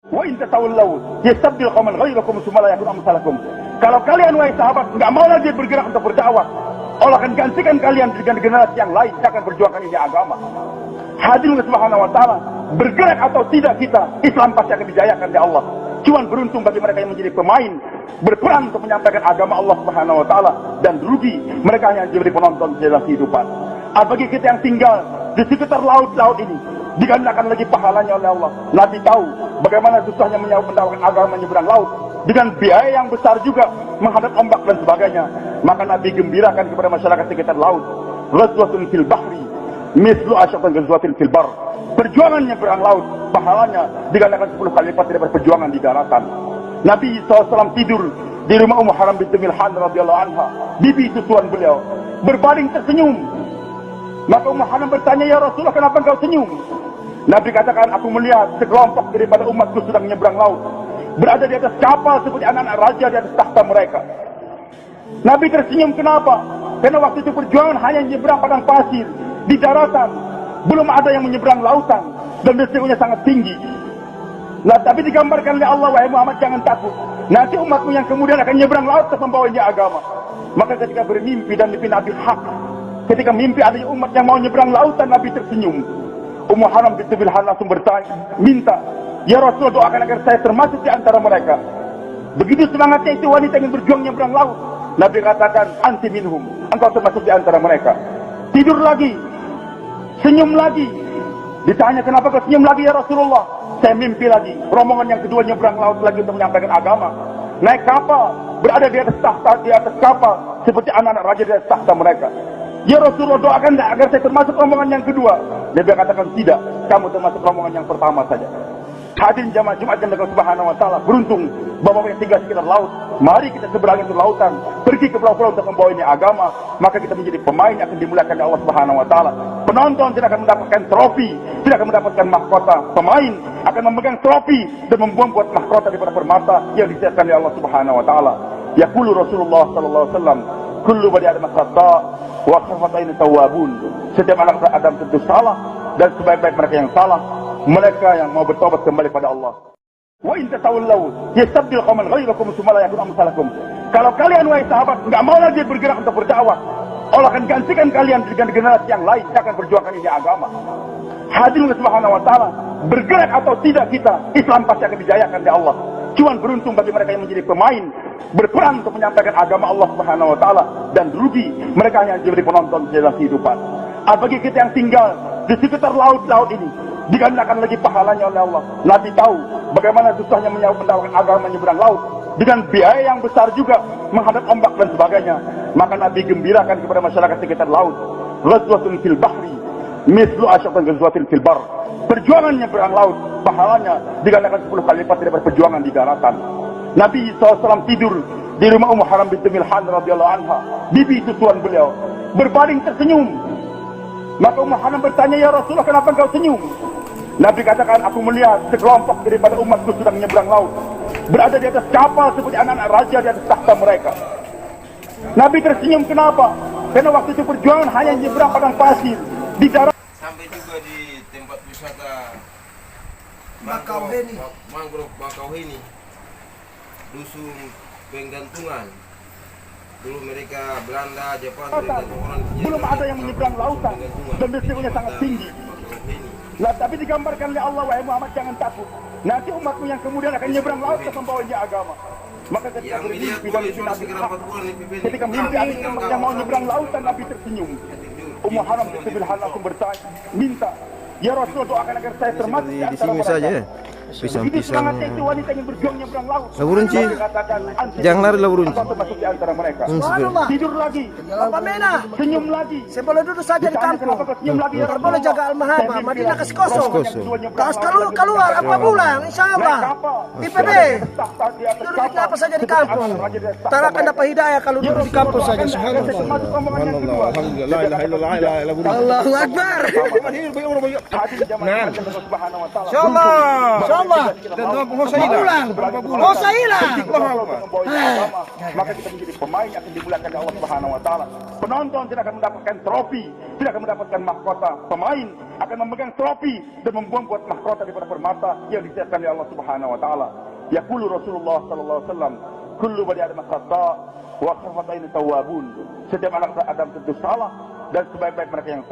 Wa in tatawallaw yastabdil qauman ghairakum tsumma la yakunu amsalakum. Kalau kalian wahai sahabat enggak mau lagi bergerak untuk berdakwah, Allah akan gantikan kalian dengan generasi yang lain yang akan berjuangkan ini agama. Hadirin subhanahu wa ta'ala, bergerak atau tidak kita, Islam pasti akan dijayakan oleh Allah. Cuman beruntung bagi mereka yang menjadi pemain, berperan untuk menyampaikan agama Allah subhanahu wa ta'ala, dan rugi mereka yang menjadi penonton dalam kehidupan. Bagi kita yang tinggal di sekitar laut-laut ini, digandakan lagi pahalanya oleh Allah. Nabi tahu bagaimana susahnya mendakwahkan agama menyeberang laut, dengan biaya yang besar juga, menghadap ombak dan sebagainya. Maka Nabi gembirakan kepada masyarakat sekitar laut, ghazwatun fil bahri mislu asyatan ghazwatin fil bar. Perjuangan nyeberang laut, pahalanya digandakan 10 kali lipat daripada perjuangan di daratan. Nabi SAW tidur di rumah Ummu Haram binti Milhan radhiyallahu anha, bibi susuan beliau, berbaring tersenyum. Maka Ummu Haram bertanya, "Ya Rasulullah, kenapa engkau senyum?" Nabi katakan, "Aku melihat sekelompok daripada umatku sedang menyeberang laut, berada di atas kapal seperti anak-anak raja di atas takhta mereka." Nabi tersenyum, kenapa? Karena waktu itu perjuangan hanya menyeberang padang pasir di daratan, belum ada yang menyeberang lautan, dan resikonya sangat tinggi. Nah, tapi digambarkan oleh Allah, "Wahai Muhammad, jangan takut. Nanti umatmu yang kemudian akan menyeberang laut untuk membawa ini agama." Maka ketika bermimpi dan mimpi Nabi hak, ketika mimpi adanya umat yang mau menyeberang lautan, Nabi tersenyum. Ummu Haram binti Milhan langsung bertanya, minta, "Ya Rasulullah, doakan agar saya termasuk di antara mereka." Begitu semangatnya itu wanita ingin berjuang menyeberang laut, Nabi katakan, "Anti minhum, engkau termasuk di antara mereka." Tidur lagi, senyum lagi. Ditanya, "Kenapa kau senyum lagi ya Rasulullah?" "Saya mimpi lagi, rombongan yang kedua nyebrang laut lagi untuk menyampaikan agama. Naik kapal, berada di atas tahta, di atas kapal, seperti anak-anak raja di atas tahta mereka. Ya Rasulullah, doakan agar saya termasuk rombongan yang kedua." Nabi katakan, "Tidak, kamu termasuk rombongan yang pertama saja." Hadirin jamaah Jumat yang Allah Subhanahu wa taala, beruntung bapak yang tinggal sekitar laut, mari kita seberangi ke lautan, pergi ke pulau-pulau untuk membawa ini agama, maka kita menjadi pemain yang akan dimuliakan oleh Allah Subhanahu wa taala. Penonton tidak akan mendapatkan trofi, tidak akan mendapatkan mahkota. Pemain akan memegang trofi dan membuat mahkota daripada permata yang disiapkan oleh Allah Subhanahu wa taala. Yaqulu Rasulullah sallallahu alaihi wasallam, "Kullu bani Adam khata' wa khafata'in tawwabun." Setiap anak Adam tentu salah, dan sebaik-baik mereka yang salah, mereka yang mau bertobat kembali pada Allah. Wa in tatawallaw yastabdil qauman ghairakum tsumma la yakunu amsalakum. Kalau kalian wahai sahabat enggak mau lagi bergerak untuk berdakwah, Allah akan gantikan kalian dengan generasi yang lain yang akan berjuangkan ini agama. Hadirin subhanahu wa taala, bergerak atau tidak kita, Islam pasti akan dijayakan oleh Allah. Cuman beruntung bagi mereka yang menjadi pemain, berperan untuk menyampaikan agama Allah Subhanahu wa taala, dan rugi mereka yang menjadi penonton dalam kehidupan. Bagi kita yang tinggal di sekitar laut-laut ini, digandakan lagi pahalanya oleh Allah. Nabi tahu bagaimana susahnya mendakwahkan agama menyeberang laut, dengan biaya yang besar juga, menghadap ombak dan sebagainya. Maka Nabi gembirakan kepada masyarakat sekitar laut, ghazwatun fil bahri mislu asyatan ghazwatin fil bar. Perjuangan menyeberang laut, pahalanya digandakan 10 kali lipat daripada perjuangan di daratan. Nabi SAW tidur di rumah Ummu Haram binti Milhan radhiyallahu anha, bibi susuan beliau, berbaring tersenyum. Maka Ummu Haram bertanya, "Ya Rasulullah, kenapa engkau senyum?" Nabi katakan, "Aku melihat sekelompok daripada umatku sedang menyeberang laut, berada di atas kapal seperti anak-anak raja di atas takhta mereka." Nabi tersenyum, kenapa? Karena waktu itu perjuangan hanya menyeberang padang pasir di darat. Sampai juga di tempat wisata Mangrove Bakauheni, dusun penggantungan. Dulu mereka Belanda, Jepang, belum ada yang menyeberang lautan, dan resikonya sangat tinggi. Nah, tapi digambarkan oleh Allah, "Wahai Muhammad, jangan takut. Nanti umatmu yang kemudian akan menyeberang laut untuk membawa ini agama." Maka ketika bermimpi dan mimpi Nabi hak, ketika mimpi adanya umat yang mau menyeberang lautan, Nabi tersenyum. Ummu Haram binti Milhan langsung bertanya, minta, "Ya Rasulullah, doakan agar saya termasuk di antara mereka." saja ya. Pisang-pisang. Itu wanita yang berjuang nyebrang laut. Laburunci. Jangan lari laburunci. Termasuk di antara mereka. Tidur lagi. Bapak Mena, senyum lagi. saya boleh duduk saja di kampung. Ntar boleh jaga Al-Mahaba, Madinah kasih kosong. Kas keluar apa bulan, insya Allah. IPB, duduk di apa saja di kampung. Ntar akan dapat hidayah kalau duduk di kampung saja. Subhanallah. Alhamdulillah. La ilaha illallah. La ilaha illallah. Allahu Akbar. Nah, Insya Allah. Allah. Dan doa penghosaila. Hosaila. Maka kita menjadi pemain yang akan dimuliakan oleh Allah Subhanahu wa taala. Penonton tidak akan mendapatkan trofi, tidak akan mendapatkan mahkota. Pemain akan memegang trofi dan membuat mahkota daripada permata yang disiapkan oleh Allah Subhanahu wa taala. Yaqulu Rasulullah sallallahu alaihi wasallam, kullu bani adam khata wa khafata'in tawwabun. Setiap anak Adam tentu salah dan sebaik-baik mereka yang salah